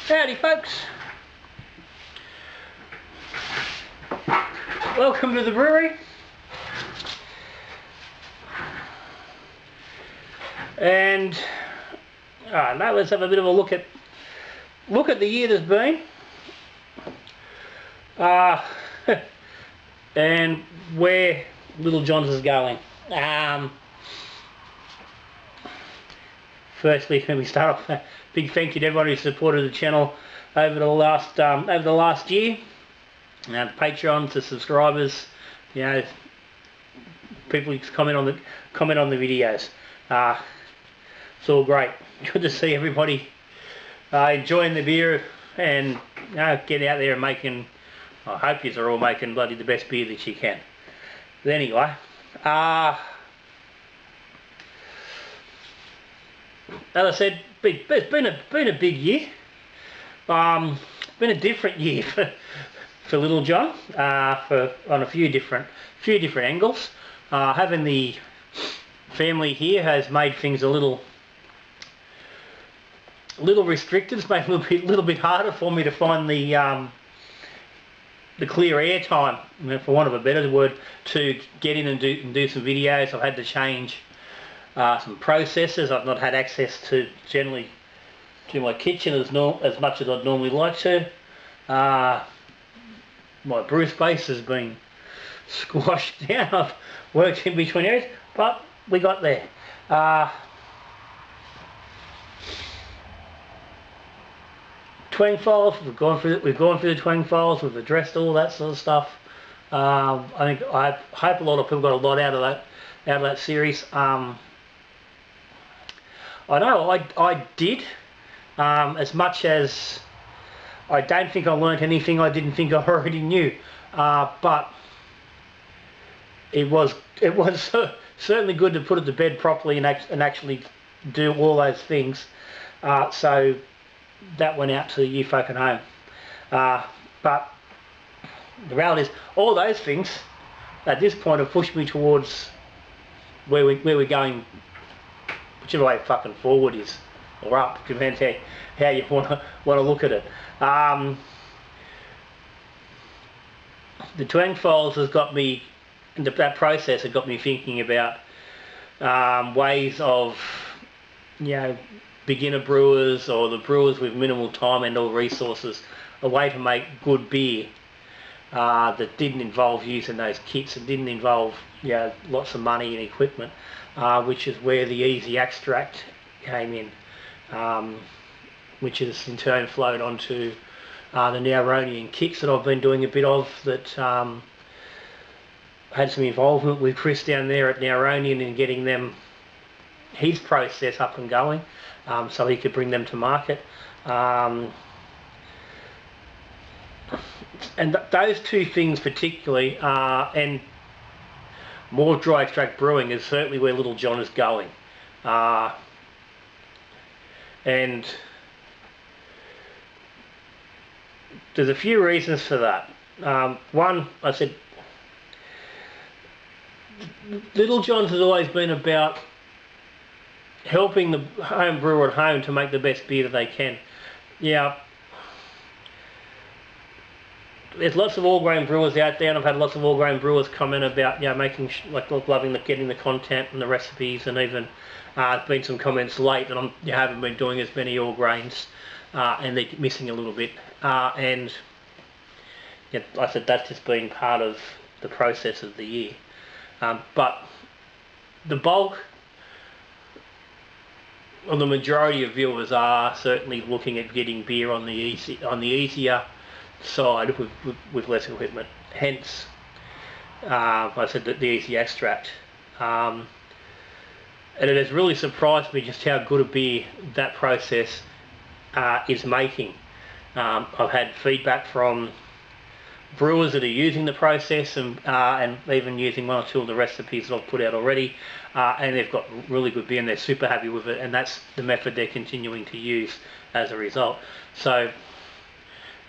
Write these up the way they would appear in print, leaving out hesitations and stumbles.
Howdy folks, welcome to the brewery, and now let's have a bit of a look at the year that's been, and where Little John's is going. Firstly, let me start off a big thank you to everybody who supported the channel over the last year. The Patreons, the subscribers, you know, people who comment on the videos. It's all great. Good to see everybody enjoying the beer and get out there and making. I hope you are all making bloody the best beer that you can. But anyway, as I said, it's been a big year. Been a different year for Little John, on a few different angles. Having the family here has made things a little restricted. It's made it a little bit harder for me to find the clear air time, for want of a better word, to get in and do some videos. I've had to change some processes. I've not had access to generally to my kitchen as much as I'd normally like to. My brew space has been squashed down. I've worked in between areas, but we got there. Twang files, we've gone through the twang files. We've addressed all that sort of stuff. I hope a lot of people got a lot out of that series. I know I did, as much as I don't think I learnt anything I didn't think I already knew, but it was certainly good to put it to bed properly and actually do all those things. So that went out to you folk at home. But the reality is, all those things at this point have pushed me towards where we're going, whichever way fucking forward is, or up, depends how you want to look at it. The twang files has got me, that process has got me thinking about ways of, beginner brewers or the brewers with minimal time and or resources, a way to make good beer that didn't involve using those kits and didn't involve lots of money and equipment, which is where the easy extract came in, which has in turn flowed onto the Nowronian kits that I've been doing a bit of, that had some involvement with Chris down there at Nowronian in getting them, his process up and going, so he could bring them to market. And those two things particularly, and more dry extract brewing, is certainly where Little John is going. And there's a few reasons for that. One, I said, Little John's has always been about helping the home brewer at home to make the best beer that they can. There's lots of all-grain brewers out there, and I've had lots of all-grain brewers comment about making loving getting the content and the recipes, and even there's been some comments late that you haven't been doing as many all-grains, and they're missing a little bit. And I said that's just been part of the process of the year. But the bulk, or the majority of viewers, are certainly looking at getting beer on the easier side with less equipment. Hence, I said that the easy extract, and it has really surprised me just how good a beer that process is making. I've had feedback from brewers that are using the process and even using one or two of the recipes that I've put out already, and they've got really good beer and they're super happy with it, and that's the method they're continuing to use as a result. So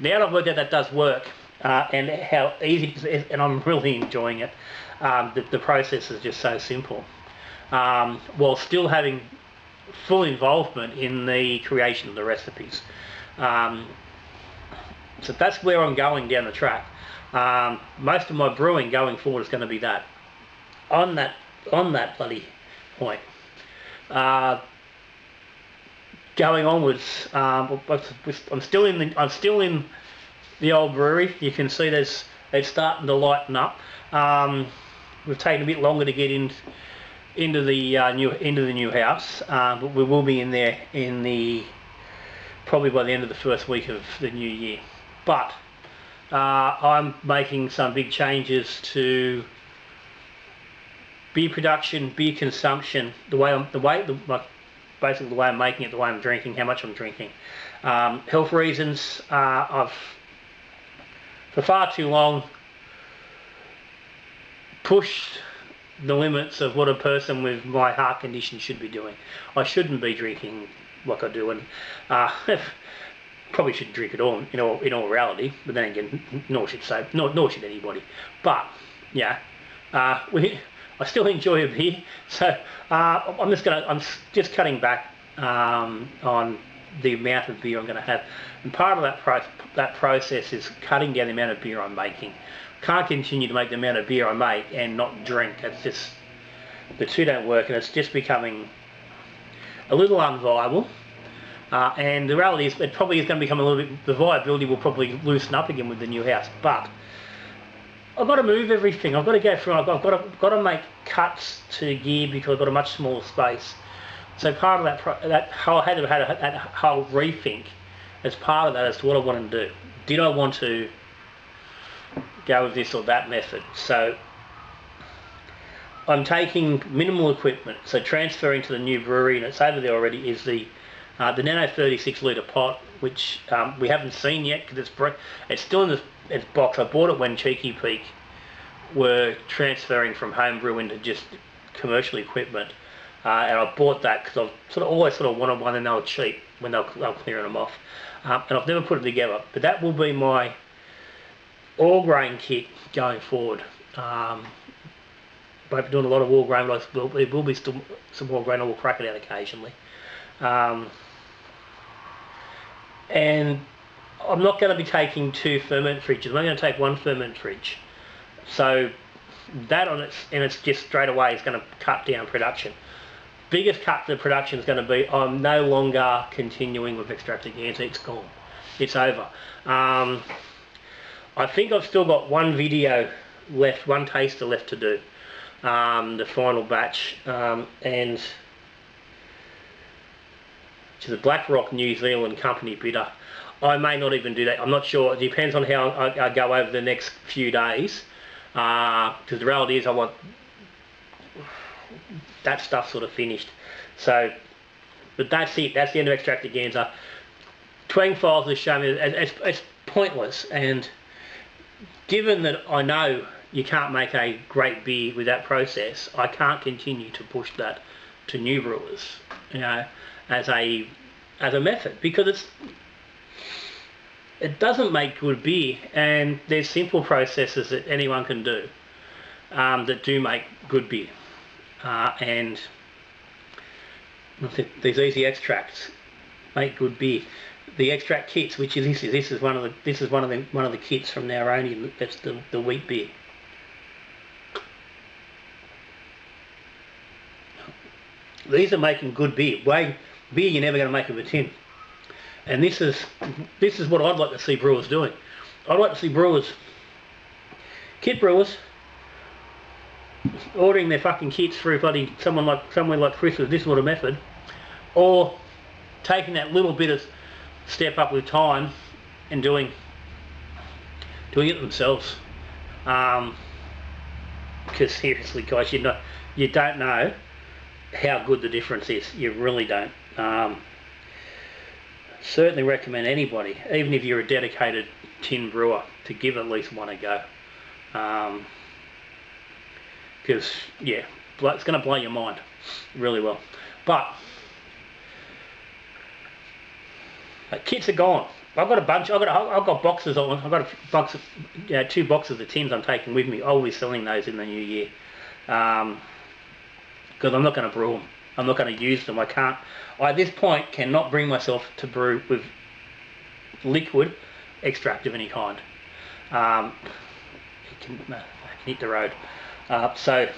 now that I've worked out that does work, and how easy it is, and I'm really enjoying it, the process is just so simple, while still having full involvement in the creation of the recipes. So that's where I'm going down the track. Most of my brewing going forward is going to be that on that bloody point. Going onwards, I'm still in the old brewery. You can see it's starting to lighten up. We've taken a bit longer to get into the new house, but we will be in there probably by the end of the first week of the new year. But I'm making some big changes to beer production, beer consumption, basically the way I'm making it, the way I'm drinking, how much I'm drinking. Health reasons, I've for far too long pushed the limits of what a person with my heart condition should be doing. I shouldn't be drinking like I do, and probably shouldn't drink at all in all reality. But then again, nor should anybody. But yeah, I still enjoy a beer, so I'm just cutting back on the amount of beer I'm going to have, and part of that process is cutting down the amount of beer I'm making. Can't continue to make the amount of beer I make and not drink. It's just, the two don't work, and it's just becoming a little unviable. And the reality is, it probably is going to become a little bit, the viability will probably loosen up again with the new house. But I've got to move everything. I've got to go through. I've got to make cuts to gear because I've got a much smaller space. So part of that whole rethink as part of that as to what I want to do. Did I want to go with this or that method? So I'm taking minimal equipment, so transferring to the new brewery, and it's over there already, is the Nano 36 litre pot, which we haven't seen yet because it's still in its box. I bought it when Cheeky Peak were transferring from home brew into just commercial equipment, and I bought that because I've always wanted one, and they were cheap when they were clearing them off, and I've never put it together. But that will be my all grain kit going forward. I've been doing a lot of all grain, but there will be still some all grain. I will crack it out occasionally. And I'm not going to be taking 2 ferment fridges. I'm going to take 1 ferment fridge. So that it's just straight away is going to cut down production. Biggest cut to the production is going to be, I'm no longer continuing with extravaganza. It's gone. It's over. I think I've still got 1 video left, 1 taster left to do. The final batch, and to the BlackRock New Zealand Company bitter. I may not even do that. I'm not sure. It depends on how I go over the next few days. Because the reality is I want that stuff sort of finished. So, but that's it. That's the end of extravaganza. Twang files has shown me it's pointless. And given that I know you can't make a great beer with that process, I can't continue to push that to new brewers, as a method, because it doesn't make good beer, and there's simple processes that anyone can do that do make good beer, and these easy extracts make good beer. The extract kits, which is one of the kits from Naroni. That's the wheat beer. These are making good beer. Beer you're never going to make with a tin. And this is what I'd like to see brewers doing. I'd like to see kit brewers, ordering their fucking kits through somewhere like Chris with this sort of method, or taking that little bit of step up with time and doing it themselves. Because seriously, guys, you don't know how good the difference is. You really don't. Certainly recommend anybody, even if you're a dedicated tin brewer, to give at least one a go. Because yeah, it's going to blow your mind really well. But kits are gone. I've got a bunch. I've got boxes. I've got a box of 2 boxes of tins I'm taking with me. I'll be selling those in the new year. Because I'm not going to brew them. I'm not going to use them. I at this point cannot bring myself to brew with liquid extract of any kind. It can hit the road. So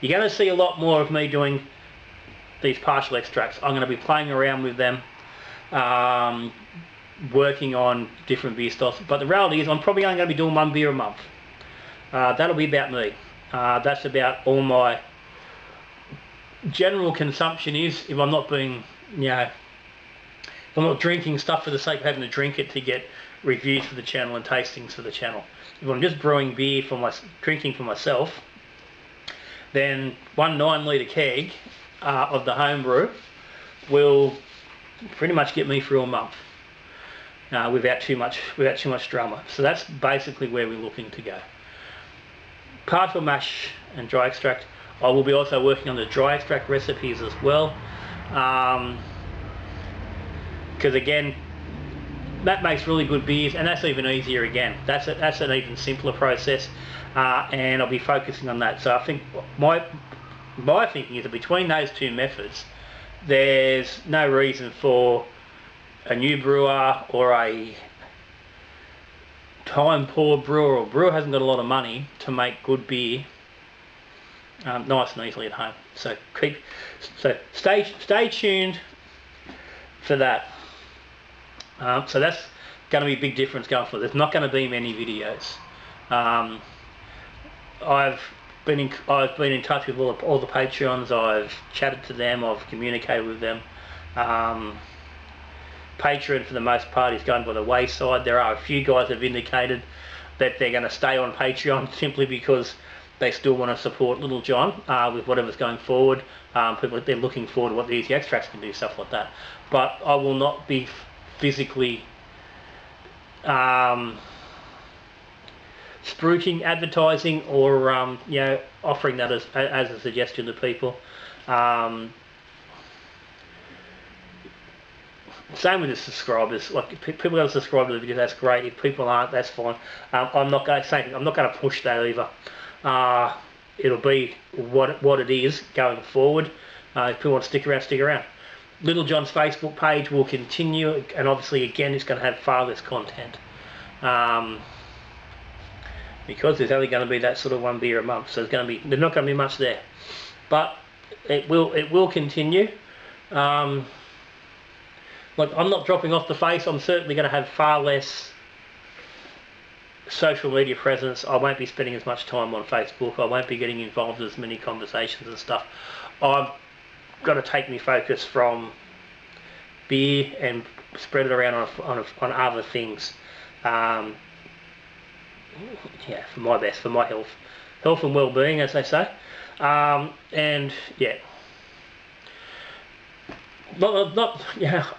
you're going to see a lot more of me doing these partial extracts. I'm going to be playing around with them, working on different beer styles. But the reality is I'm probably only going to be doing 1 beer a month. That'll be about me. That's about all my general consumption is. If I'm not being, if I'm not drinking stuff for the sake of having to drink it to get reviews for the channel and tastings for the channel. If I'm just brewing beer for drinking for myself, then 1 9-litre keg of the homebrew will pretty much get me through a month without too much drama. So that's basically where we're looking to go. Partial mash and dry extract. I will be also working on the dry extract recipes as well, because again, that makes really good beers, and that's even easier again. That's an even simpler process, and I'll be focusing on that. So I think my thinking is that between those two methods, there's no reason for a new brewer or a time-poor brewer or brewer hasn't got a lot of money to make good beer nice and easily at home. So stay tuned for that. So that's going to be a big difference going forward. There's not going to be many videos. I've been in touch with all the Patreons. I've chatted to them. I've communicated with them. Patreon for the most part is going by the wayside. There are a few guys that have indicated that they're going to stay on Patreon simply because they still want to support Little John with whatever's going forward. People, they're looking forward to what the Easy Extracts can do, stuff like that. But I will not be physically spruiking, advertising, or offering that as a suggestion to people. Same with the subscribers. Like, if people got to subscribe to the video, that's great. If people aren't, that's fine. I'm not going to push that either. It'll be what it is going forward. If people want to stick around, stick around. Little John's Facebook page will continue, and obviously again it's going to have far less content, because there's only going to be that sort of 1 beer a month. So there's not going to be much there, but it will continue. Like, I'm not dropping off the face. I'm certainly going to have far less social media presence. I won't be spending as much time on Facebook. I won't be getting involved in as many conversations and stuff. I've got to take my focus from beer and spread it around on other things. For my best, for my health and well-being, as they say. And yeah.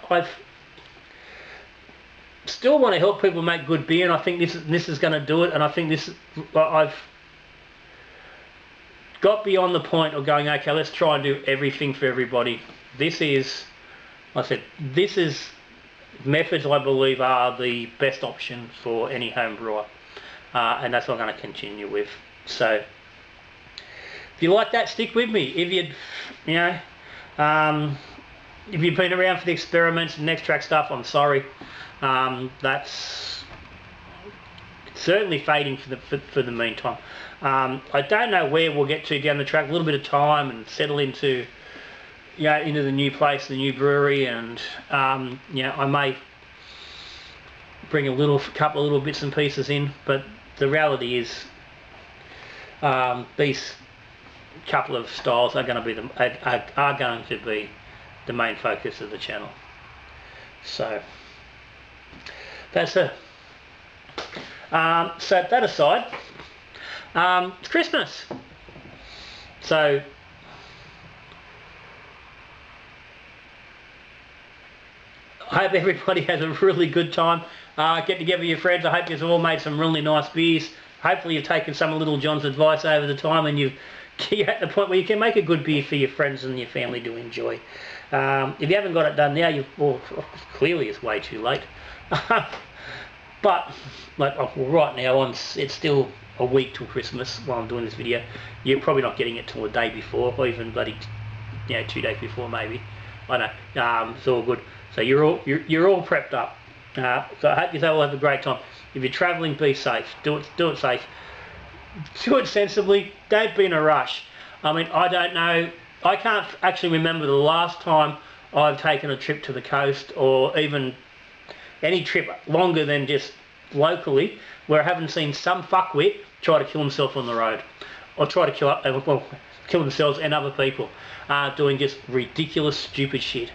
I've still want to help people make good beer, and I think this is going to do it. And I think I've got beyond the point of going, okay, let's try and do everything for everybody. This is methods I believe are the best option for any home brewer, and that's what I'm going to continue with. So if you like that, stick with me. If you've been around for the experiments and extract stuff, I'm sorry. That's certainly fading for the meantime. I don't know where we'll get to down the track. A little bit of time and settle into the new place, the new brewery, and I may bring a couple of little bits and pieces in. But the reality is, these couple of styles are going to be the main focus of the channel. So that's so that aside, it's Christmas, so I hope everybody has a really good time. Get together with your friends. I hope you've all made some really nice beers. Hopefully you've taken some of Little John's advice over the time, and you're at the point where you can make a good beer for your friends and your family to enjoy. If you haven't got it done now, clearly it's way too late. But right now, it's still a week till Christmas while I'm doing this video. You're probably not getting it till the day before, or even bloody you know, 2 days before maybe. I know. It's all good. So you're all prepped up. So I hope you all have a great time. If you're travelling, be safe. Do it safe. Do it sensibly. Don't be in a rush. I mean, I don't know. I can't actually remember the last time I've taken a trip to the coast, or even any trip longer than just locally, where I haven't seen some fuckwit try to kill himself on the road, or try to kill themselves and other people, doing just ridiculous, stupid shit.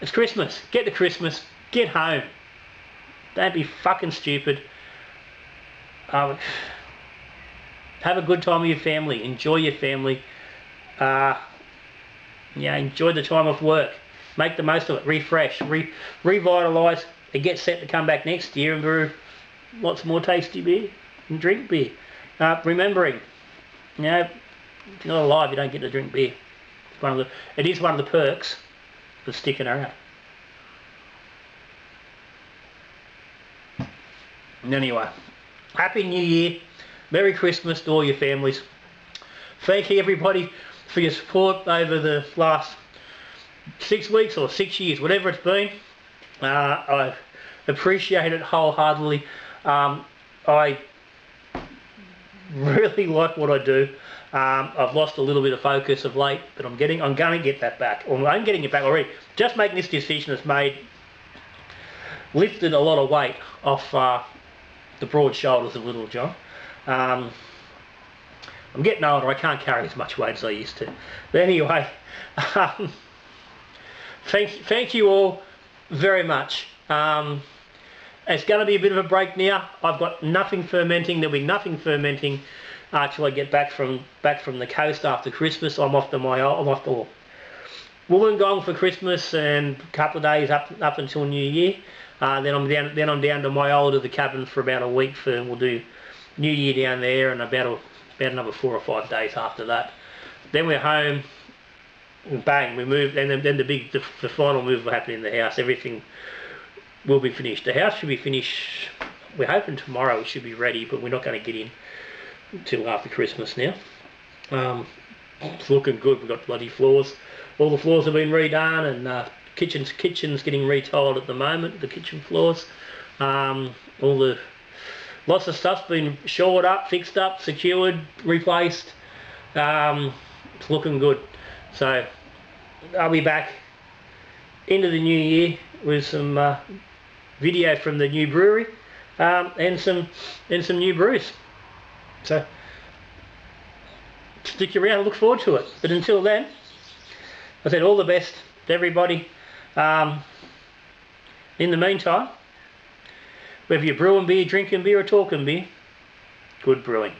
It's Christmas. Get to Christmas. Get home. Don't be fucking stupid. Have a good time with your family. Enjoy your family. Enjoy the time off work. Make the most of it. Refresh. Revitalise. And get set to come back next year and brew lots more tasty beer and drink beer. Remembering, you know, if you're not alive, you don't get to drink beer. It is one of the perks of sticking around. Anyway, Happy New Year. Merry Christmas to all your families. Thank you everybody for your support over the last 6 weeks or 6 years, whatever it's been. I appreciate it wholeheartedly. I really like what I do. I've lost a little bit of focus of late, but I'm going to get that back. Or I'm getting it back already. Just making this decision has lifted a lot of weight off the broad shoulders of Little John. I'm getting older. I can't carry as much weight as I used to. But anyway, thank you all very much. It's going to be a bit of a break now. I've got nothing fermenting. There'll be nothing fermenting till I get back from the coast after Christmas. I'm off to Wollongong for Christmas and a couple of days up until New Year. Then I'm down to Myall to the cabin for about a week. We'll do New Year down there, and about another 4 or 5 days after that. Then we're home. And bang, we move, and then the final move will happen in the house. Everything will be finished. The house should be finished. We're hoping tomorrow it should be ready, but we're not going to get in until after Christmas now. It's looking good. We've got bloody floors. All the floors have been redone, and kitchen's getting retiled at the moment. The kitchen floors. Lots of stuff's been shored up, fixed up, secured, replaced. It's looking good. So I'll be back into the new year with some video from the new brewery and some new brews. So stick around, look forward to it. But until then, I said all the best to everybody. In the meantime, whether you're brewing beer, drinking beer or talking beer, good brewing.